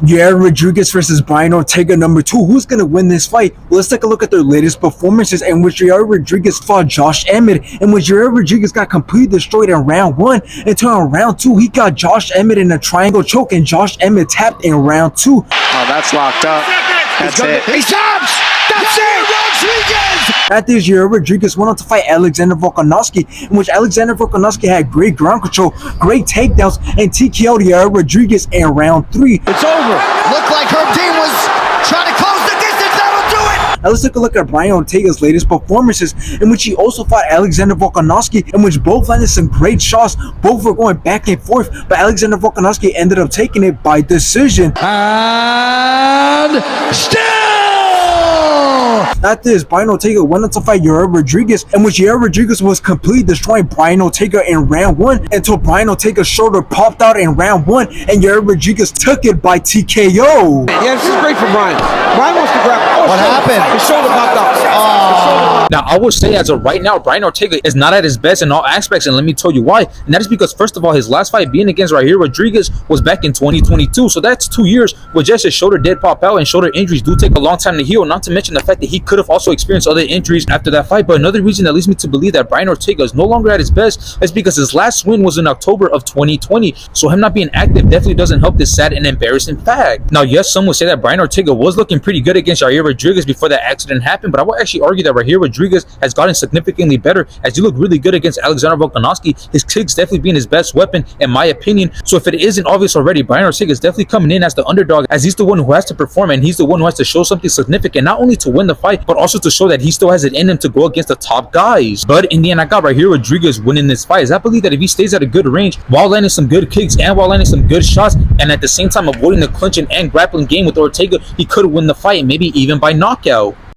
Yair Rodriguez versus Brian Ortega number 2. Who's going to win this fight? Well, let's take a look at their latest performances, in which Yair Rodriguez fought Josh Emmett, in which Yair Rodriguez got completely destroyed in round 1. Until in round 2, he got Josh Emmett in a triangle choke, and Josh Emmett tapped in round 2. Oh, that's locked up. That's it. He taps! That's it! Rodriguez! After this, Yair Rodriguez went on to fight Alexander Volkanovski, in which Alexander Volkanovski had great ground control, great takedowns, and TKO'd Yair Rodriguez in round 3. It's over. Looked like Herb Dean was trying to close the distance. That'll do it! Now let's take a look at Brian Ortega's latest performances, in which he also fought Alexander Volkanovski, in which both landed some great shots. Both were going back and forth, but Alexander Volkanovski ended up taking it by decision. And still! After this, Brian Ortega went on to fight Yair Rodriguez, in which Yair Rodriguez was completely destroying Brian Ortega in round 1 until Brian Ortega's shoulder popped out in round 1, and Yair Rodriguez took it by TKO. Yeah, this is great for Brian. Brian wants to grab. What happened? His shoulder popped out. Now, I will say as of right now, Brian Ortega is not at his best in all aspects, and let me tell you why. And that is because, first of all, his last fight being against Yair Rodriguez was back in 2022. So that's 2 years with just his shoulder did pop out, and shoulder injuries do take a long time to heal, not to mention the fact that he could have also experienced other injuries after that fight. But another reason that leads me to believe that Brian Ortega is no longer at his best is because his last win was in October of 2020. So him not being active definitely doesn't help this sad and embarrassing fact. Now, yes, some would say that Brian Ortega was looking pretty good against Yair Rodriguez before that accident happened, but I would actually argue that Yair Rodriguez has gotten significantly better, as he looked really good against Alexander Volkanovski. His kicks definitely being his best weapon, in my opinion. So if it isn't obvious already, Brian Ortega is definitely coming in as the underdog, as he's the one who has to perform, and he's the one who has to show something significant, not only to win the fight, but also to show that he still has it in him to go against the top guys. But in the end, I got Yair Rodriguez winning this fight, as I believe that if he stays at a good range while landing some good kicks and while landing some good shots, and at the same time avoiding the clinching and grappling game with Ortega, he could win the fight, maybe even by knockout.